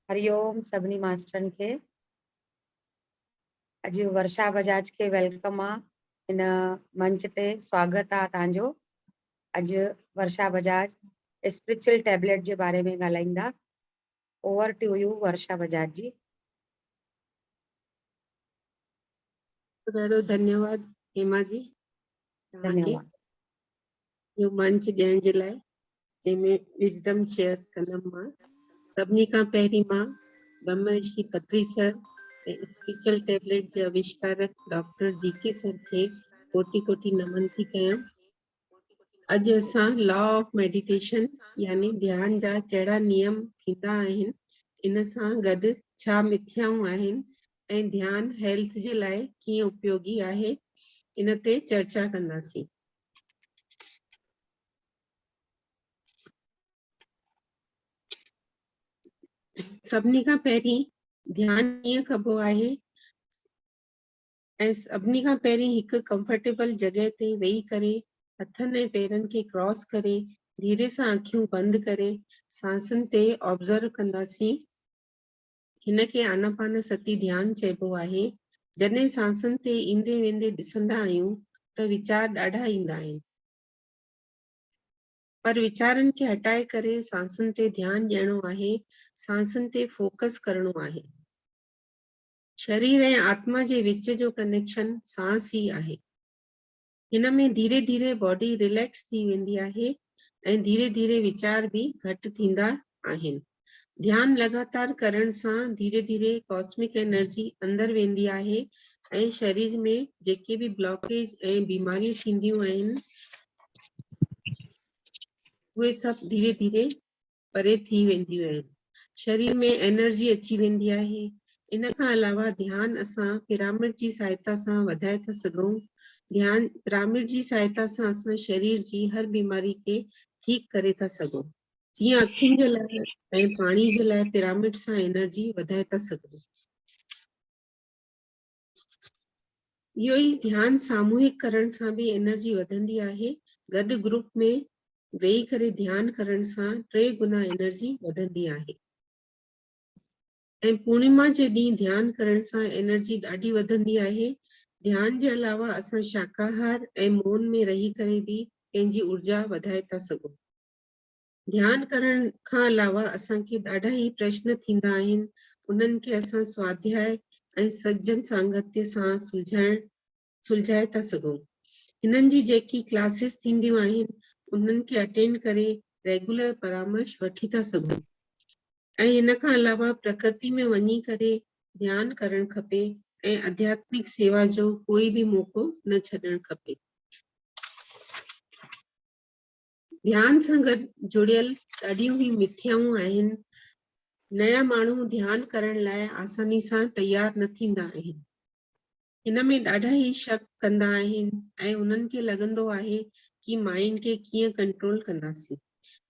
हरिओम सभिनी मास्टरनि खे। अॼु वर्षा बजाज खे वेलकम आहे इन मंच ते। स्वागत आहे तव्हांजो। अॼु वर्षा बजाज स्पिरिचुअल टैबलेट जे बारे में ॻाल्हाईंदा। Over to you Varsha Bajaj ji. ॾाढो धन्यवाद हेमा जी तव्हांखे धन्यवाद। इहो मंच ॾियण जे लाइ, जंहिंमें विजडम शेयर कंदमि मां। सभिनी खां पहिरीं मां ब्रह्म ऋषि पत्री सर ऐं स्पिरिचुअल टैबलेट जे आविष्कारक डॉक्टर जीके सर खे कोटि कोटि नमन थी कयां। अॼु असां लॉ ऑफ मेडिटेशन यानी ध्यान जा कहिड़ा नियम थींदा आहिनि, इन सां गॾु छा मिथ्याऊं आहिनि ऐं ध्यान हेल्थ जे लाइ कीअं उपयोगी आहे, इन ते चर्चा कंदासीं। सभिनी खां पहिरीं ध्यान कीअं कबो आहे ऐं सभिनी खां पहिरीं हिकु कंफर्टेबल जॻह ते वेही करे हथनि ऐं पेरनि खे क्रॉस करे धीरे सां अखियूं बंदि करे सांसनि ते ऑब्ज़र्व कंदासीं। हिनखे आनापानसती ध्यान चइबो आहे। जॾहिं सांसनि ते ईंदे वेंदे ॾिसंदा आहियूं त वीचार ॾाढा ईंदा आहिनि, पर वीचारनि खे हटाए करे सांसनि ते ध्यानु ॾियणो आहे। सांसनि ते फोकस करणो आहे। शरीर ऐं आत्मा जे विच जो कनेक्शन सांस ई आहे। हिन में धीरे धीरे बॉडी रिलैक्स थी वेंदी आहे ऐं धीरे धीरे विचार भी घटि थींदा आहिनि। ध्यान लगातार करण सां धीरे धीरे कॉस्मिक एनर्जी अंदर वेंदी आहे ऐं शरीर में जेके भी ब्लॉकेज ऐं बीमारियूं थींदियूं आहिनि उहे सभु धीरे धीरे परे थी वेंदियूं आहिनि। शरीर में एनर्जी अची वेंदी आहे। इन खां अलावा ध्यान असां पिरामिड जी सहायता सां वधाए था सघूं। ध्यान पिरामिड जी सहायता सां असां शरीर जी हर बीमारी खे ठीकु करे था सघूं। जीअं अखियुनि जे लाइ ऐं पाणी जे लाइ पिरामिड सां एनर्जी वधाए था सघूं। इहो ई ध्यान सामूहिक करण सां भी एनर्जी वधंदी आहे। गॾु ग्रुप में वेही करे ध्यान करण सां 3 गुना एनर्जी वधंदी आहे। ऐं पूर्णिमा जे ॾींहुं ध्यान करण सां एनर्जी ॾाढी वधंदी आहे। ध्यान जे अलावा असां शाकाहार ऐं मौन में रही करे भी पंहिंजी ऊर्जा वधाए था सघूं। ध्यान करण खां अलावा असांखे ॾाढा ई प्रश्न थींदा आहिनि, उन्हनि खे असां स्वाध्याय ऐं सज्जन सांगत्य सां सुलझाए था सघूं। हिननि जी जेकी क्लासेस थींदियूं आहिनि उन्हनि खे अटेंड करे रेगुलर परामर्श वठी था सघूं। ऐं हिन खां अलावा प्रकृति में वञी करे ध्यान करणु खपे ऐं आध्यात्मिक सेवा जो कोई भी मौक़ो न छॾणु खपे। ध्यान सां गॾु जुड़ियल ॾाढियूं ई मिथ्याऊं आहिनि। नया माण्हू ध्यान करण लाइ आसानी सां तयार न थींदा आहिनि। हिन में ॾाढा ई शक कंदा आहिनि ऐं उन्हनि खे लॻंदो आहे कि माइंड खे कीअं कंट्रोल कंदासीं।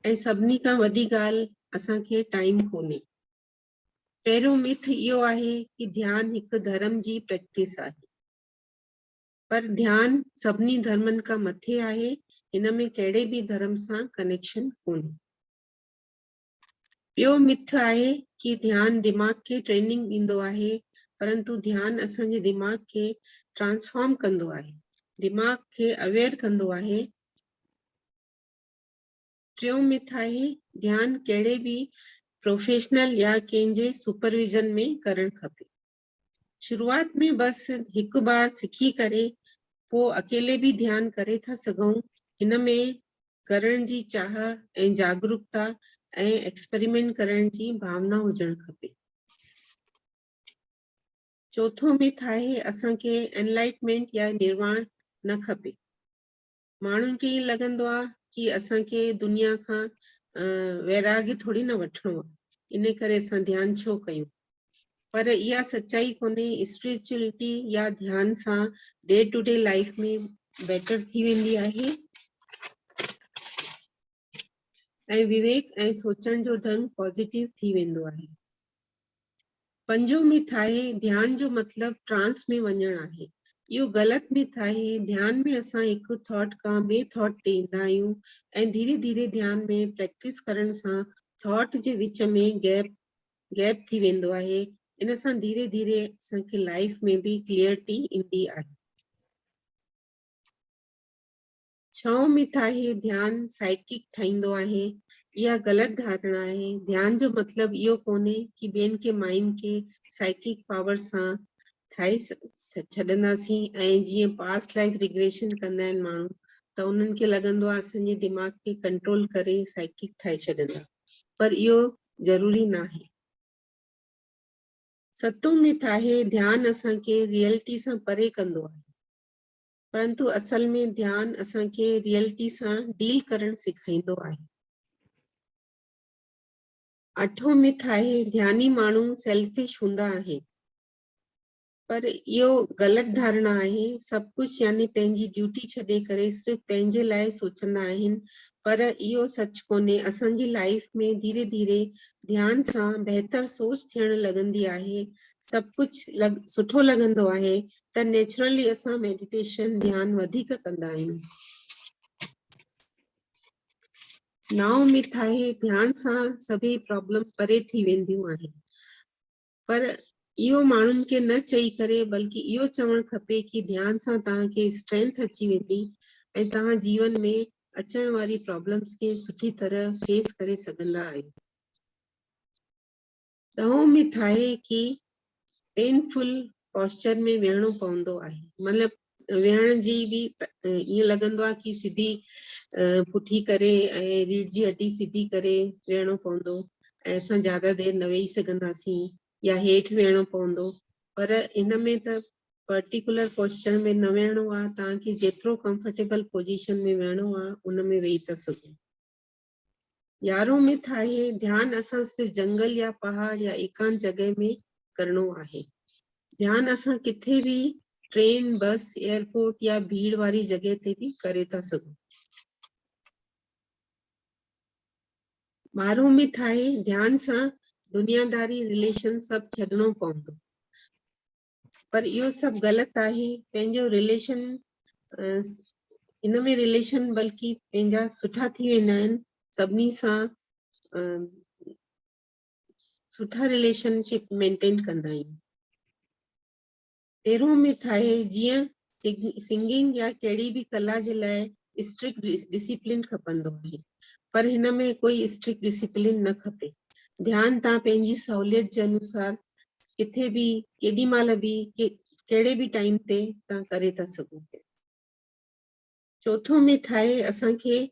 ऐं सभिनी खां वॾी ॻाल्हि असांखे टाइम कोन्हे। पहिरियों मिथ इहो आहे कि ध्यान हिकु धर्म जी प्रैक्टिस आहे, पर ध्यान सभिनी धर्मनि खां मथे आहे। हिन में कहिड़े भी धर्म सां कनेक्शन कोन्हे। ॿियो मिथ आहे कि ध्यान दिमाग खे ट्रेनिंग ॾींदो आहे, परंतु ध्यान असांजे दिमाग खे ट्रांसफॉर्म कंदो आहे, दिमाग खे अवेयर कंदो आहे। टियों मिथ आहे ध्यान कहिड़े भी प्रोफेशनल या कंहिंजे सुपरविजन में करणु खपे। शुरूआत में बस हिकु बार सिखी करे पोइ अकेले भी ध्यान करे था सघूं। हिन में करण जी चाह ऐं जागरूकता ऐं एक्सपेरिमेंट करण जी भावना हुजणु खपे। चौथों मिथ आहे असांखे एनलाइटमेंट या निर्वाण न खपे। माण्हुनि खे ईअं लॻंदो आहे कि असांखे दुनिया खां वैराग्य थोड़ी न वठिणो आहे, इन करे असां ध्यान छो कयूं। पर इहा सच्चाई कोन्हे। स्पिरिचुअलिटी या ध्यान सां डे टू डे लाइफ में बेटर थी वेंदी आहे ऐं विवेक ऐं सोचण जो ढंग पॉजिटिव थी वेंदो आहे। पंजो मिथ आहे ध्यान जो मतलब ट्रांस में वञण आहे। इहो ग़लति मिथ आहे। ध्यान में असां हिकु थॉट खां ॿिए थॉट ते ईंदा आहियूं ऐं धीरे धीरे ध्यान में प्रैक्टिस करण सां थॉट जे विच में गैप गैप थी वेंदो आहे। इन सां धीरे धीरे असांखे लाइफ में भी क्लियरिटी ईंदी आहे। 6 मिथ आहे ध्यान साइकिक ठाहींदो आहे। इहा ग़लत धारणा आहे। ध्यान जो मतलब इहो कोन्हे कि ॿियनि के माइंड के साइकिक पावर सां ठाहे छॾंदासीं ऐं जीअं पास्ट लाइफ रिग्रेशन कंदा आहिनि माण्हू त उन्हनि खे लॻंदो आहे असांजे दिमाग़ खे कंट्रोल करे साइकिक ठाहे छॾंदा, पर इहो ज़रूरी न आहे। सतो मिथ आहे ध्यान असांखे रियलिटी सां परे कंदो आहे, परंतु असल में ध्यान असांखे रियलिटी सां डील करण सेखारींदो आहे। 8 मिथ आहे ध्यानी माण्हू सेल्फिश हूंदा आहिनि, पर इहो ग़लत धारणा आहे। सब कुछ यानी पंहिंजी ड्यूटी छॾे करे सिर्फ पंहिंजे लाइ सोचंदा आहिनि, पर इहो सच कोन्हे। असांजी लाइफ में धीरे धीरे ध्यान सां बहितर सोच थियण लॻंदी आहे। सब कुछ सुठो लॻंदो आहे त नेचुरली असां मेडिटेशन ध्यान वधीक कंदा आहियूं। 9 मिथ आहे ध्यान सां सभई प्रॉब्लम परे थी वेंदियूं आहिनि, पर इहो माण्हुनि खे न चई करे बल्कि इहो चवणु खपे कि ध्यान सां तव्हांखे स्ट्रेंथ अची वेंदी ऐं तव्हां जीवन में अचण वारी प्रॉब्लम्स के सुठी तरह फेस करे सघंदा आहियो। 10 मिथ आहे कि पेनफुल पोस्चर में वेहणो पवंदो आहे, मतलब वेहण जी भी ईअं लॻंदो आहे कि सिधी पुठी करे ऐं रीढ़ जी हड्डी सिधी करे वेहणो पवंदो ऐं असां ज्यादा देर न वेही सघंदासीं या हेठि वेहणो पवंदो, पर इन में त पर्टिकुलर पोस्चर में न वेहणो आहे। तव्हांखे जेतिरो कंफर्टेबल पोजीशन में वेहणो आहे उन में वेही था सघो। 11 मिथ आहे ध्यान असां सिर्फ जंगल या पहाड़ या एकांत जगह में करणो आहे। ध्यान असां किथे भी ट्रेन, बस, एयरपोर्ट या भीड़ वारी जगह ते भी करे था सघूं। 12 मिथ आहे ध्यान सां दुनियादारी रिलेशन सब छॾणो पवंदो, पर इहो सब ग़लत आहे। पंहिंजो रिलेशन इन में रिलेशन बल्कि पंहिंजा सुठा थी वेंदा आहिनि। सभिनी सां सुठा रिलेशनशिप मेंटेन कंदा आहियूं। 13 मिथ आहे जीअं सिंगिंग या कहिड़ी भी कला जे लाइ स्ट्रिक्ट डिसिप्लिन खपंदो आहे, पर हिन में कोई स्ट्रिक्ट डिसिप्लिन न खपे। ध्यान तव्हां पंहिंजी सहूलियत जे अनुसार किथे भी केॾी महिल भी कहिड़े भी टाइम ते तव्हां करे था सघो। 4 मिथ आहे असांखे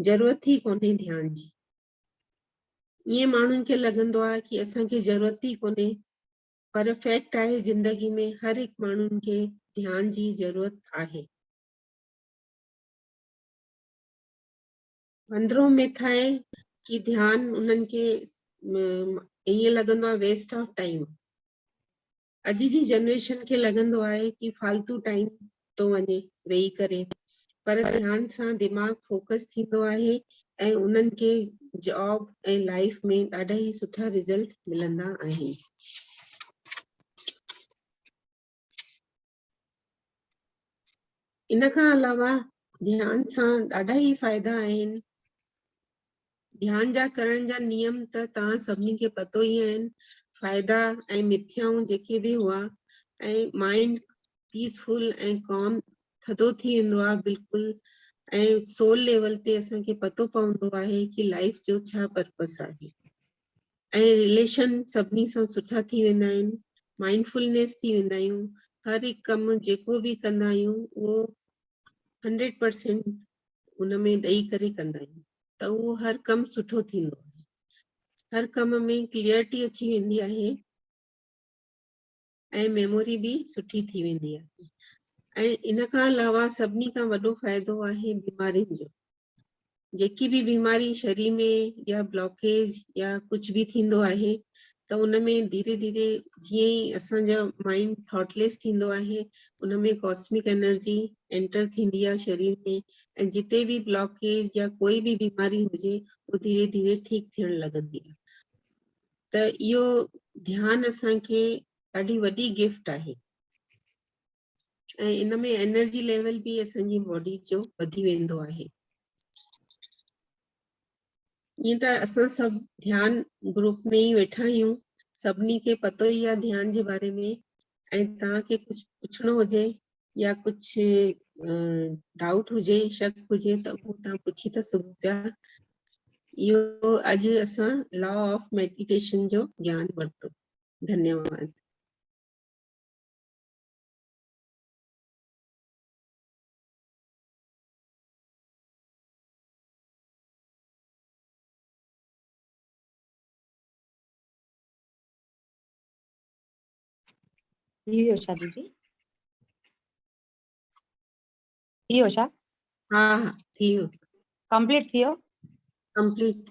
ज़रूरत ई कोन्हे ध्यान जी। ईअं माण्हुनि खे लॻंदो आहे कि असांखे ज़रूरत ई कोन्हे, पर फैक्ट आहे जिंदगी में हर एक माण्हुनि खे ध्यान जी जरूरत आहे। 15 मिथ आहे कि ध्यान उन्हनि खे ईअं लॻंदो आहे वेस्ट ऑफ टाइम। अॼु जी जनरेशन खे लॻंदो आहे कि फालतू टाइम थो वञे वेही करे, पर ध्यान सां दिमाग़ फोकस थींदो आहे ऐं उन्हनि खे जॉब ऐं लाइफ में ॾाढा ई सुठा रिजल्ट मिलंदा आहिनि। इन खां अलावा ध्यान सां ॾाढा ई फ़ाइदा आहिनि। ध्यान जा करण जा नियम त तव्हां सभिनी खे पतो ई आहिनि। फ़ाइदा ऐं मिथ्याऊं जेके भी हुआ ऐं माइंड पीसफुल ऐं कॉम थधो थी वेंदो आहे बिल्कुलु, ऐं सोल लेवल ते असांखे पतो पवंदो आहे कि लाइफ जो छा पर्पस आहे, ऐं रिलेशन सभिनी सां सुठा थी वेंदा आहिनि। माइंडफुलनेस थी वेंदा आहियूं। हर हिकु कमु जेको भी कंदा आहियूं उहो 100% उन में ॾेई करे कंदा आहियूं त उहो हर कमु सुठो थींदो आहे। हर कम में क्लियरिटी अची वेंदी आहे ऐं मेमोरी भी सुठी थी वेंदी आहे। ऐं इन खां अलावा सभिनी खां वॾो फ़ाइदो आहे बीमारियुनि जो। जेकी भी बीमारी शरीर में या ब्लॉकेज या कुछ भी थींदो आहे त उन में धीरे धीरे जीअं ई असांजो माइंड थॉटलेस थींदो आहे उन में कॉस्मिक एनर्जी एंटर थींदी आहे शरीर में, ऐं जिते भी ब्लॉकेज या कोई भी बीमारी हुजे वो धीरे धीरे ठीक थियण लॻंदी आहे। त इहो ध्यान असांखे ॾाढी वॾी गिफ्ट आहे ऐं इन में एनर्जी लेवल भी असांजी बॉडी जो वधी वेंदो आहे। ईअं त असां सभु ध्यान ग्रुप में ई वेठा आहियूं, सभिनी खे पतो ई आहे ध्यान जे बारे में। ऐं तव्हांखे कुझु पुछणो हुजे या कुझु डाउट हुजे, शक हुजे त उहो तव्हां पुछी था सघो पिया। इहो अॼु असां लॉ ऑफ मेडिटेशन जो ज्ञान वरितो। धन्यवाद। थी वियो छा दीदी? थी वियो छा? हा हा थी वियो, कंप्लीट थी वियो? कंप्लीट।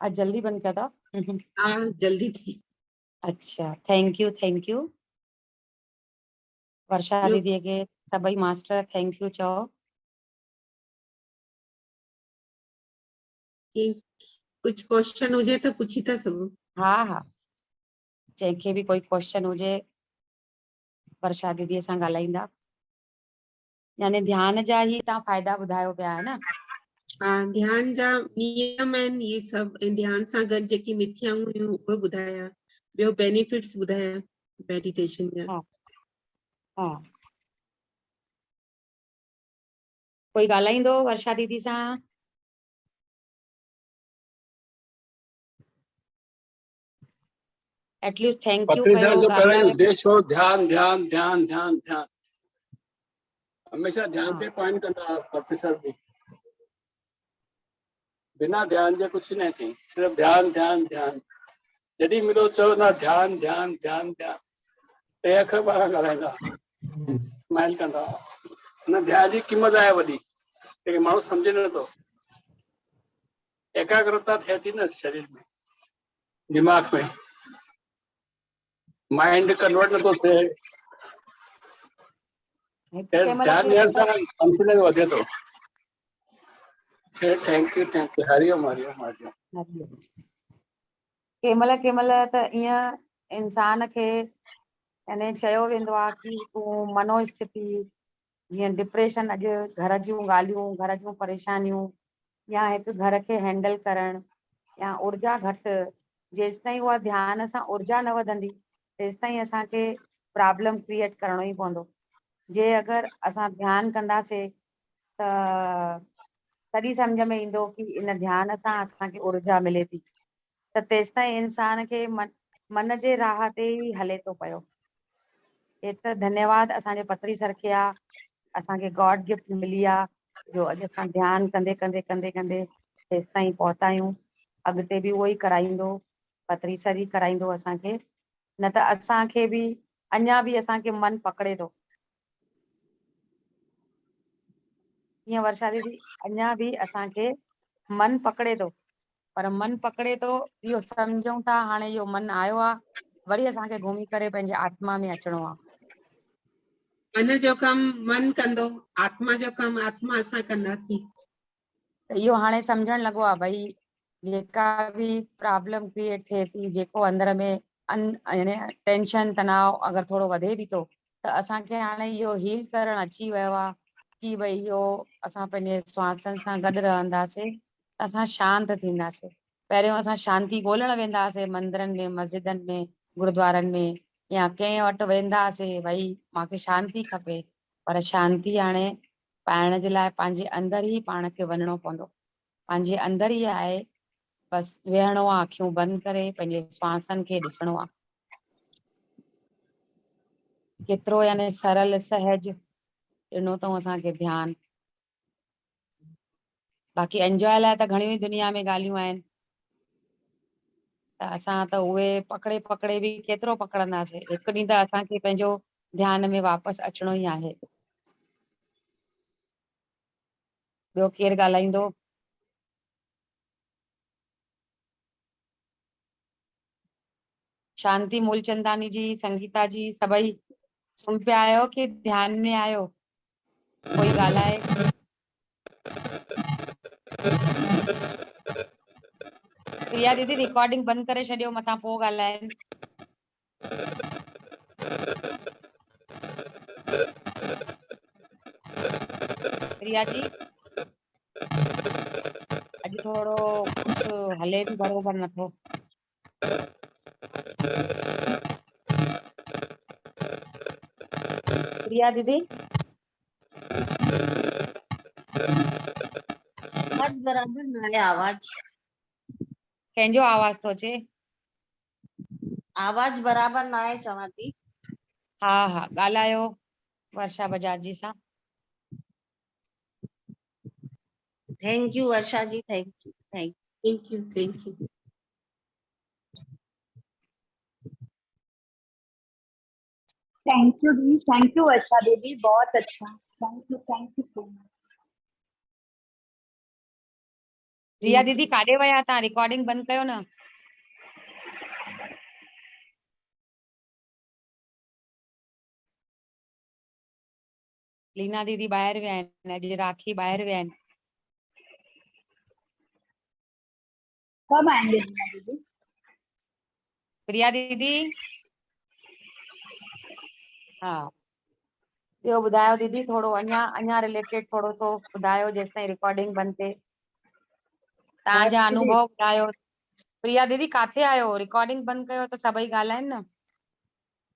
आज जल्दी बंद कया था। हा जल्दी थी। अच्छा, थैंक यू वर्षा ॿियो दीदी के सभई मास्टर थैंक यू चओ। कुछ क्वेश्चन हुजे तो पूछी था सघो। हा हा, जंहिंखे भी कोई क्वेश्चन हुजे वर्षा दीदी सां ॻाल्हाईंदा। यानी ध्यान जा ही तव्हां फ़ाइदा ॿुधायो पिया है न? हाँ, ध्यान जा नियम आहिनि ये सब, ऐं ध्यान सां गॾु जेकी मिथ्याऊं हुयूं उहे ॿुधाया, ॿियो बेनिफिट्स ॿुधाया मेडिटेशन जा। हाँ हाँ, कोई ॻाल्हाईंदो वर्षा दीदी सां? एटलीस्ट थैंक यू पत्री कयो, साहब जो पहला ही ॻाल्हायो। उद्देश्य हो ध्यान ध्यान ध्यान ध्यान ध्यान, हमेशा ध्यान हाँ ते पॉइंट कंदा पत्री साहब भी। बिना ध्यान जे कुछ नहीं थी, सिर्फ ध्यान ध्यान ध्यान। जॾहिं मिलो चओ ना ध्यान ध्यान ध्यान ध्यान, टे अखर ॿारहं ॻाल्हाईंदा, स्माइल कंदा। न ध्यान जी क़ीमत आहे वॾी, लेकिन माण्हू सम्झे नथो। एकाग्रता थिए थी न शरीर में, दिमाग में, माइंड कन्वर्ट नथो थिए। ध्यान ॾियण सां कॉन्फिडेंस वधे थो। थैंक यू हरिओम हरिओम हरिओम। केमल त ईअं इंसान खे यानी चयो वेंदो आहे कि तूं मनोस्थिति जीअं डिप्रेशन, अॼु घर जूं ॻाल्हियूं, घर जूं परेशानियूं, या हिकु घर खे हैंडल करण, या ऊर्जा घटि, जेसि ताईं उहा ध्यान सां ऊर्जा न वधंदी तेसि ताईं असांखे प्रॉब्लम क्रिएट करणो ई पवंदो। जे अगरि असां ध्यानु कंदासीं त तॾहिं सम्झ में ईंदो कि इन ध्यान सां असांखे ऊर्जा मिले थी। त तेसि ताईं इंसान खे मन जे राह ते ई हले थो पियो। हे त धन्यवाद असांजे पत्री सर खे आहे, असांखे गॉड गिफ्ट मिली आहे, जो अॼु असां ध्यानु कंदे कंदे कंदे कंदे तेसि ताईं पहुता आहियूं। अॻिते बि उहो ई कराईंदो, पत्री सर ई कराईंदो असांखे, न त असांखे बि अञा बि असांखे मन पकड़े थो। ईअं वर्षा दीदी, अञा बि असांखे मन पकड़े थो, पर मन पकड़े थो इहो सम्झूं था हाणे इहो मन आयो आहे, वरी असांखे घुमी करे पंहिंजे आत्मा में अचिणो आहे। मन जो कम मन कंदो, आत्मा जो कम आत्मा असां कंदासीं। त इहो हाणे सम्झण लॻो आहे भई जेका बि प्रॉब्लम क्रिएट थिए थी, जेको अंदर में यानी टेंशन तनाव अगरि थोड़ो वधे बि थो, त असांखे हाणे इहो हील करणु अची वियो आहे कि भई इहो असां पंहिंजे श्वासन सां गॾु रहंदासीं त असां शांत थींदासीं। पहिरियों असां शांती ॻोल्हण वेंदा हुआसीं मंदरनि में, मस्जिदनि में, गुरुद्वारनि में, या कंहिं वटि वेंदा हुआसीं भई मूंखे शांती खपे, पर शांती हाणे पाइण जे लाइ पंहिंजे अंदरि ई पाण खे वञिणो पवंदो। पंहिंजे अंदरि ई आहे, बसि वेहणो आहे अखियूं बंदि करे, पंहिंजे श्वासन खे ॾिसणो आहे। केतिरो यानी सरल सहज ॾिनो अथऊं असांखे ध्यानु। बाक़ी एंजॉय लाइ त घणियूं ई दुनिया में ॻाल्हियूं आहिनि, त असां त उहे पकड़े पकड़े बि केतिरो पकड़ंदासीं। हिकु ॾींहुं त असांखे पंहिंजो ध्यान में वापसि अचिणो ई आहे। ॿियो केरु ॻाल्हाईंदो? शांति मूलचंदानी जी, संगीता जी, सभई सुम्ही पिया आहियो कि ध्यान में आहियो? कोई ॻाल्हाए? प्रिया दीदी रिकॉर्डिंग बंदि करे छॾियो, मथां पोइ ॻाल्हाइनि। प्रिया जी अॼु थोड़ो कुझु हले बि बरोबर नथो। प्रिया दीदी आवाज बराबर न आहे आवाज कंहिंजो आवाज़ थो अचे? आवाज बराबर न आहे चवां थी। हा हा ॻाल्हायो वर्षा बजाज जी सां। Thank you Varsha ji, thank you thank thank you, thank you. Thank you दी, थैंक यू वर्षा दीदी, बहुत अच्छा, thank you so much. Priya दीदी काॾे विया तव्हां? रिकॉर्डिंग बंदि कयो न। लीना दीदी ॿाहिरि विया आहिनि, अॼु राखी ॿाहिरि विया आहिनि। कब आएंगे लीना दीदी? प्रिया दीदी हा ॿियो ॿुधायो दीदी, थोरो अञा रिलेटेड थोरो सो ॿुधायो जेसिताईं रिकॉर्डिंग बंदि थिए। तव्हांजा हाँ दीदी, अनुभव ॿुधायो। प्रिया दीदी काथे आहियो? रिकॉर्डिंग बंदि कयो त सभई ॻाल्हाइनि न।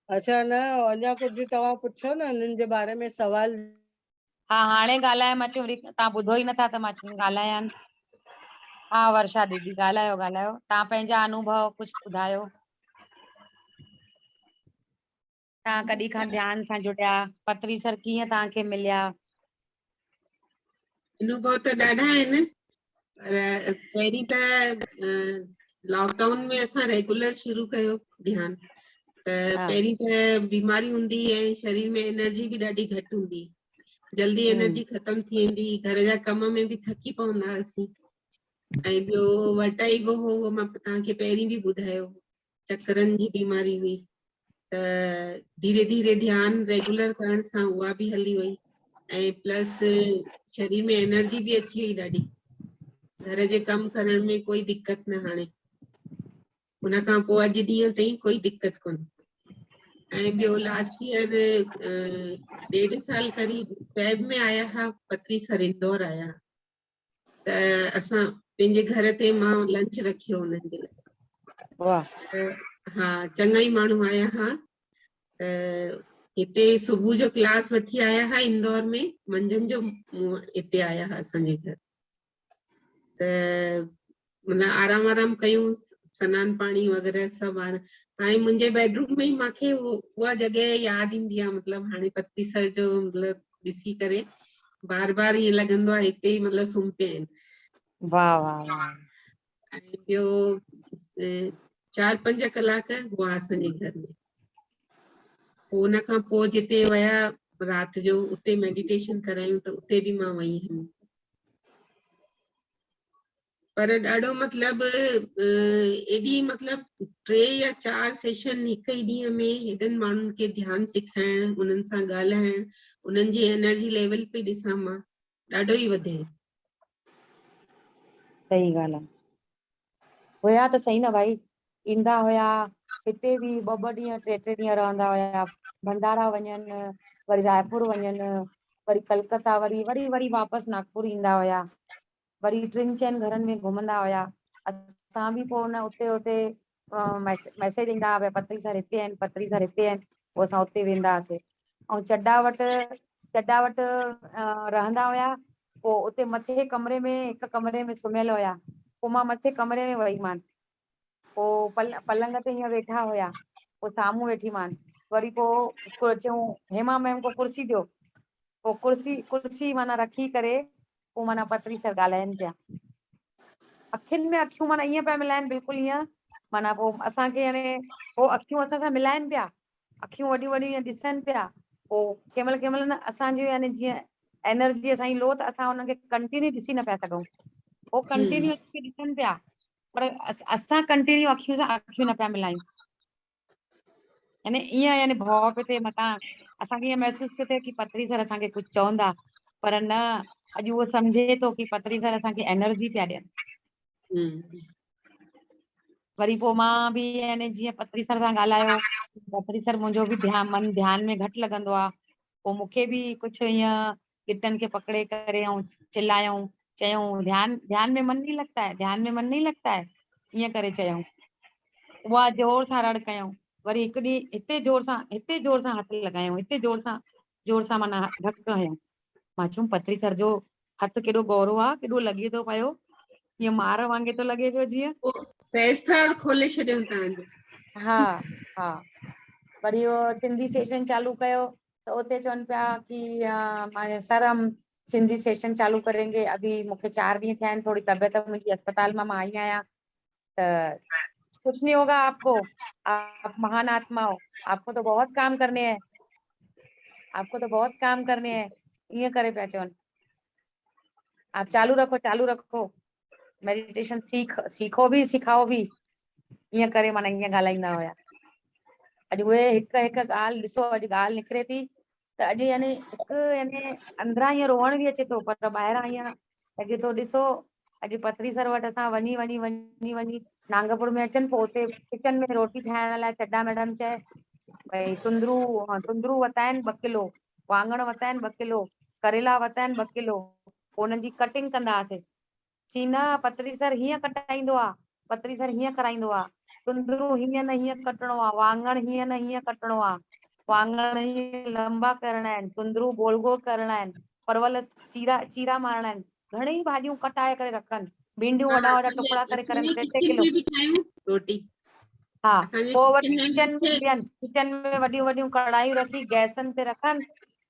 अच्छा न अञा कुझु तव्हां पुछो न हिननि जे बारे में सवाल। हा हाणे ॻाल्हाए मां चयो तव्हां ॿुधो ई नथा त मां चयो ॻाल्हायां। हा वर्षा दीदी ॻाल्हायो तव्हां पंहिंजा अनुभव कुझु ॿुधायो। तव्हां कॾहिं खां ध्यान सां जुड़िया? पत्री सर कीअं तव्हांखे मिलिया? अनुभव त ॾाढा आहिनि, पर पहिरीं त लॉकडाउन में असां रेगुलर शुरू कयो ध्यान। त हा पहिरीं त बीमारी हूंदी ऐं शरीर में एनर्जी बि ॾाढी घटि हूंदी, जल्दी एनर्जी ख़तम थी वेंदी, घर जा कम में बि थकी पवंदा हुआसीं। ऐं ॿियो वर्टाइगो हो, उहो मां तव्हांखे पहिरीं बि ॿुधायो, चकरनि जी बीमारी हुई। त धीरे धीरे ध्यान रेगुलर करण सां उहा बि हली वई ऐं प्लस शरीर में एनर्जी बि अची वई ॾाढी, घर जे कम करण में कोई दिक्कत न हाणे। उन खां पोइ अॼु ॾींहं ताईं कोई दिक्कत कोन्हे। ऐं ॿियो लास्ट ईयर 1.5 साल करीब फेब में आया हुआ पत्री सर, इंदौर आया। त असां पंहिंजे घर ते मां लंच रखियो उन्हनि जे लाइ। वाह हा चङा ई माण्हू आया हुआ। त हिते सुबुह जो क्लास वठी आया हुआ इंदौर में, मंझंदि जो हिते आया हुआ असांजे घर। त माना आराम कयूं, सनानु पाणी वग़ैरह सभु हाणे मुंहिंजे बेडरूम में ई मूंखे उहा जॻह यादि ईंदी आहे। मतिलबु हाणे पत्री सर जो मतिलबु ॾिसी करे बार बार ईअं लॻंदो आहे हिते ई मतिलबु सुम्ही पिया आहिनि। वाह वाह वाह। ऐं ॿियो 4-5 कलाक हुआ असांजे घर में। हुन खां पोइ जिते विया राति जो उते मेडिटेशन करायूं त उते बि मां वई हुयमि। पर ॾाढो मतिलबु एॾी मतिलबु 3 या 4 सेशन हिकु ई ॾींहं में हेॾनि माण्हुनि खे ध्यानु सेखारणु, उन्हनि सां ॻाल्हाइणु, उन्हनि जी एनर्जी लेवल पे ॾिसां मां, ॾाढो ई वधे। सही ॻाल्हि आहे। हुया त सही न भाई, ईंदा हुया हिते बि 2-2 ॾींहं 3-3 ॾींहं रहंदा हुया, भंडारा वञनि, वरी रायपुर वञनि, वरी कलकत्ता, वरी वापसि नागपुर ईंदा हुया, वरी 3-4 घरनि में घुमंदा हुया। असां बि पोइ उते मैसेज ईंदा हुआ, पत्री सर हिते आहिनि, पत्री सर हिते आहिनि, पोइ असां उते वेंदा हुआसीं। ऐं चड्डा वटि रहंदा हुया। पोइ उते मथे हिकु कमरे में सुम्हियल हुया। पोइ मां मथे कमरे में वई मान, पोइ पलंग ते हीअं वेठा हुया, पोइ साम्हूं वेठी मान, वरी पोइ चयूं हेमा मैम को कुर्सी ॾियो, पोइ कुर्सी माना रखी करे पोइ माना पत्री सर ॻाल्हाइनि पिया, अखियुनि में अखियूं माना ईअं पिया मिलाइनि, बिल्कुलु ईअं माना। पोइ असांखे हाणे पोइ अखियूं असां सां मिलाइनि पिया, अखियूं वॾियूं ईअं ॾिसनि पिया। पोइ कंहिं महिल न असांजी यानी जीअं एनर्जी असांजी लो त असां हुनखे कंटिन्यू ॾिसी न पिया सघूं, पोइ कंटिन्यू ॾिसनि पिया, पर असां कंटिन्यू अखियूं न पिया मिलायूं। यानी ईअं यानी भउ पियो थिए मथां, असांखे ईअं महसूस पियो थिए कि पत्री सर असांखे कुझु चवंदा, पर न, अॼु उहो सम्झे थो कि पत्री सर असांखे एनर्जी पिया ॾियनि। वरी पोइ मां बि यानी जीअं पत्री सर सां ॻाल्हायो, पत्री सर मुंहिंजो बि मन ध्यान में घटि लॻंदो आहे, पोइ मूंखे बि कुझु ईअं गिटनि खे पकड़े करे ऐं चिल्लायूं, चयूं ध्यान में मन नहीं लगता है, ध्यान में मन नहीं लगता है, ईअं करे चयूं। उहा जोर सां रड़ कयूं, वरी हिकु ॾींहुं हिते जोर सां हथ लॻायूं, हिते जोर सां जोर सां माना धक हयऊं। मां चयुमि पत्री सर जो हथ केॾो गौरो आहे, केॾो लॻे थो पियो, हीअं मार वांगे थो लॻे पियो जीअं। सहस्त्रार खोले छॾियऊं तव्हांजो। हा हा, वरी उहो सिंधी सेशन चालू कयो त उते चवनि पिया कि सर हम सिंधी सेशन चालू करेंगे, अभी मूंखे 4 ॾींहं थिया आहिनि, थोड़ी तबियत मुंहिंजी अस्पताल मां आई आहियां, त कुछ नहीं होगा आपको, आप महान आत्मा हो, आपको तो बहुत काम करने हैं, आपको तो बहुत काम करने हैं, ईअं करे पिया चवनि। आप चालू रखो मेडिटेशन सीखो भी सिखाओ भी, ईअं करे माना ईअं ॻाल्हाईंदा हुया। अॼु उहे हिक हिक ॻाल्हि ॾिसो, अॼु ॻाल्हि निकिरे थी त अॼु यानी हिकु यानी अंदरां ईअं रोअण बि अचे थो, पर ॿाहिरां ईअं लॻे थो। ॾिसो अॼु पत्री सर वटि असां वञी नागपुर में अचनि, पोइ उते किचन में रोटी ठाहिण लाइ चड्डा मैडम चए भई तुंदरू वता आहिनि 2 किलो, वाङण वता आहिनि 2 किलो, करेला वता आहिनि 2 किलो, पोइ उन्हनि जी कटिंग कंदासीं। चई न पत्री सर हीअं कटाईंदो आहे, पत्री सर हीअं कराईंदो आहे, तुंदरू हीअं न हीअं कटणो आहे, वाङण हीअं न हीअं कटणो आहे, वाङण हीअं लंबा करणा आहिनि, तुंदरू गोल गोल करणा आहिनि, परवल चीरा मारणा आहिनि, घणेई भाॼियूं कटाए करे रखनि, भिंडियूं वॾा वॾा टुकड़ा करे करनि, असांजे 3 किचन किलो। में बि ठाहियूं रोटी। हा, असांजे पोइ वरी किचन में किचन में ॿियनि किचन में वॾियूं वॾियूं कढ़ायूं रखी गैसनि ते रखनि,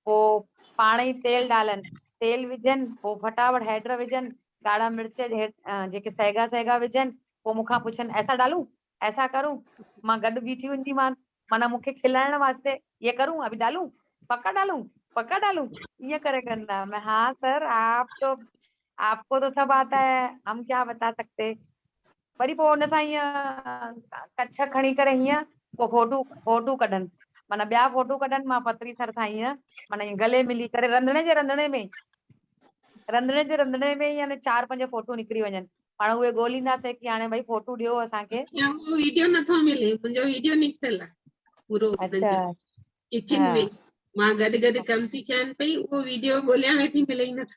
पोइ पाण ई तेल डालनि, तेल विझनि, पोइ फटाफट हैड विझनि, ॻाढ़ा मिर्च जेके सेगा विझनि, पोइ मूंखां पुछनि ऐसा डालूं, ऐसा करूं, मां गॾु बीठी हूंदीमान, माना मूंखे खिलाइण वास्ते, ये करूं अभी डालूं, पक्का डालूं, ये करे कंदा। मैं हाँ सर आपको तो सब आता है, हम क्या बता सकते। वरी पोइ हुन सां ईअं कच्छ खणी करे हीअं पोइ फोटू कढनि, माना ॿिया फोटू कढनि, मां पत्री सर सां ईअं माना ईअं गले मिली करे रंधिणे में यानी 4-5 फोटू निकिरी वञनि, पाण उहे ॻोल्हींदासीं कि हाणे भई फोटू ॾियो असांखे। या वो वीडियो नथो मिले, मुंहिंजो वीडियो निकितल आहे पूरो उन्हनि अच्छा, जो किचन हा, में। मां गॾु कम थी कयां पई, उहो वीडियो ॻोल्हियां वेठी, मिले ई नथो।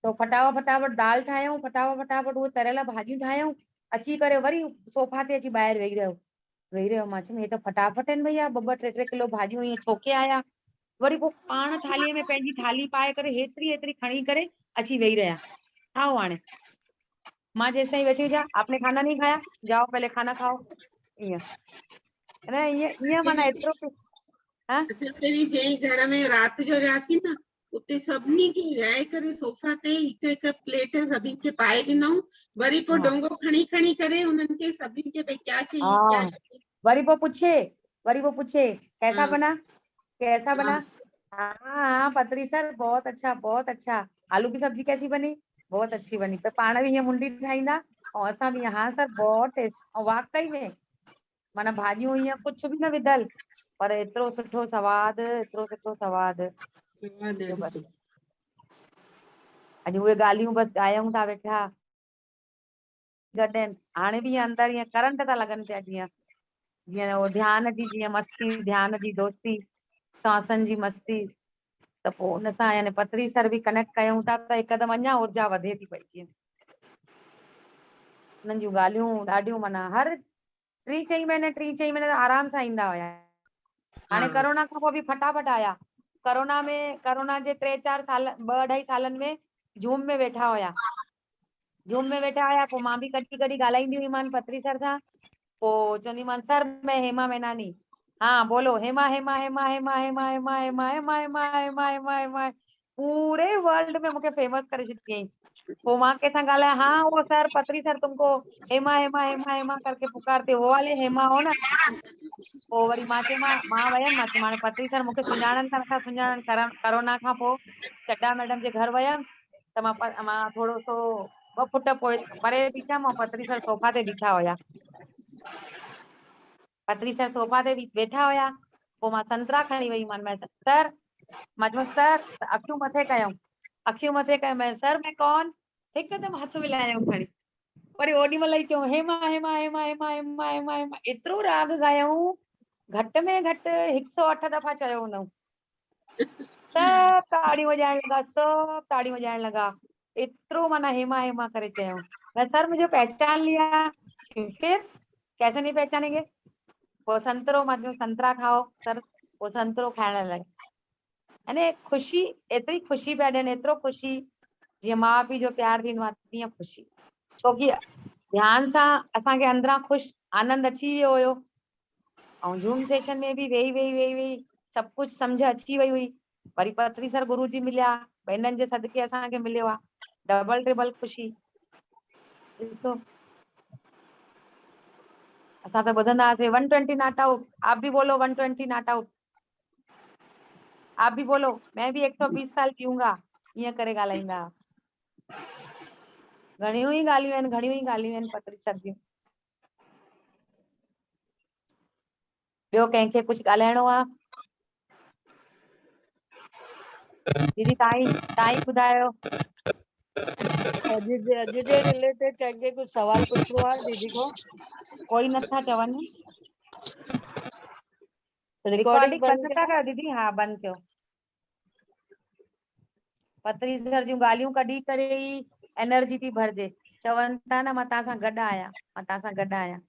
तो फटाफट दाल ठाहियूं, फटाफट उहे तरियल भाॼियूं ठाहियूं, अची करे वरी सोफा ते अची ॿाहिरि वेही रहियो। मां चयमि हे त फटाफट आहिनि भैया, 2-2 किलो भाॼियूं ईअं छोके आया। वरी पोइ पाण थालीअ में पंहिंजी थाली पाए करे हेतिरी खणी करे अची वेही रहिया, खाओ हाणे। मां जेसि ताईं वेठी हुजां, आपने खाना नहीं खाया, जाओ पहले खाना खाओ, ईअं अरे ईअं माना एतिरो हा। असांजे बि जंहिं घर में राति जो वियासीं न, उते सभिनी खे विहाए करे सोफा ते हिकु प्लेट सभिनि खे पाए ॾिनऊं, वरी पोइ हा, डोंगो खणी करे उन्हनि खे सभिनि खे भई क्या चाहिए क्या हाँ, चाहिए। वरी वो पूछे कैसा हाँ, बना। हाँ, हाँ पत्री सर बहुत अच्छा, आलू की सब्जी कैसी बनी, बहुत अच्छी बनी। तो पाण भी हीअं मुंडी ठाहींदा और असां भी हाँ सर बहुत टेस्ट, और वाकई में माना भाॼियूं हीअं कुछ भी न विधल, पर एतिरो सुठो सवाद हाँ, जो ॾाढी बस। सुठी। अॼु उहे ॻाल्हियूं बस ॻायूं था वेठा गॾु आहिनि। हाणे भी ईअं अंदरि ईअं करंट था लॻनि पिया, जीअं उहो ध्यान जी जीअं मस्ती, ध्यान जी दोस्ती, सांसनि जी मस्ती। त पोइ हुन सां यानी पत्री सर बि कनेक्ट कयूं था त हिकदमि अञा ऊर्जा वधे थी पई जीअं। हुननि जूं ॻाल्हियूं ॾाढियूं माना हर 3-4 महीने आराम सां ईंदा हुया। हाणे हाँ, कोरोना खां पोइ बि फटाफट आया। कोरोना जे 3-4 साल 2-2.5 सालनि में जूम में वेठा हुया। पोइ मां बि कॾहिं ॻाल्हाईंदी हुईमान पत्री सर सां, पोइ चवंदीमान सर मैं हेमा मैनानी, हाँ बोलो हेमा, पूरे वर्ल्ड में मूंखे फेमस करे छॾियईं। पोइ मां कंहिंसां ॻाल्हायां, हाँ वो सर पत्री सर तुमको हेमा करके पुकारते, वो वाले हेमा हो ना। पोइ वरी मां चयोमांसि, मां वयमि, मां चयोमांसि पत्री सर मूंखे सुञाणनि था नथा सुञाणनि। कोरोना खां पोइ चड्डा मैडम जे घर वयमि त मां थोरो सो 2 फुट पोइ परे बीठमि, ऐं पत्री सर सोफा ते बीठा हुया। वेठा हुया। पोइ मां संतरा खणी वई मान, सर मां चयोमांसि सर अखियूं मथे कयूं, सर मैं कौन, हिकदमि हथ मिलायूं खणी। वरी ओॾी महिल ई चयूं हेमा, एतिरो राग ॻायूं, घटि में घटि 108 दफ़ा चयो हूंदऊं। सब ताड़ियूं वॼाइण लॻा, एतिरो माना हेमा करे चयूं। सर मुझे पहचान लिया, फिर कैसे नहीं पहचानेंगे। पोइ संतरो, मां चयो संतरा खाओ सर, पोइ संतरो खाइण लॻा। अने ख़ुशी एतिरी ख़ुशी पिया ॾियनि, एतिरो ख़ुशी जीअं माउ पीउ जो प्यार थींदो आहे तीअं ख़ुशी। छोकी ध्यान सां असांखे अंदरां ख़ुशि आनंद अची वियो हुयो ऐं जूम सेशन में बि वेही वेही वेही वेही सभु कुझु सम्झ अची वई हुई। वरी पत्री सर गुरु जी मिलिया, बहननि जे सदके असांखे मिलियो आहे, डबल ट्रिपल ख़ुशी। ॾिसो असां त ॿुधंदा हुआसीं 120 नॉट आउट, आप भी बोलो 120 नॉट आउट, आप भी बोलो मैं भी 120 साल जीऊंगा, ईअं करे ॻाल्हाईंदा हुआ। घणियूं ई ॻाल्हियूं आहिनि, घणियूं ई ॻाल्हियूं आहिनि पत्री सर जूं। ॿियो कंहिंखे कुझु ॻाल्हाइणो आहे? दीदी तव्हां ई ॿुधायो। अॼु जे रिलेटेड कंहिंखे कुछ सवाल पुछणो आहे दीदी को? कोई नथा चवनि। रिकॉर्डिंग रिकॉर्डिंग बंदि था कयो दीदी? हा बंदि कयो। पत्री सर जूं ॻाल्हियूं कढी करे ई एनर्जी थी भरजे। चवनि था न मां तव्हां सां गॾु आहियां, मां तव्हां सां गॾु आहियां।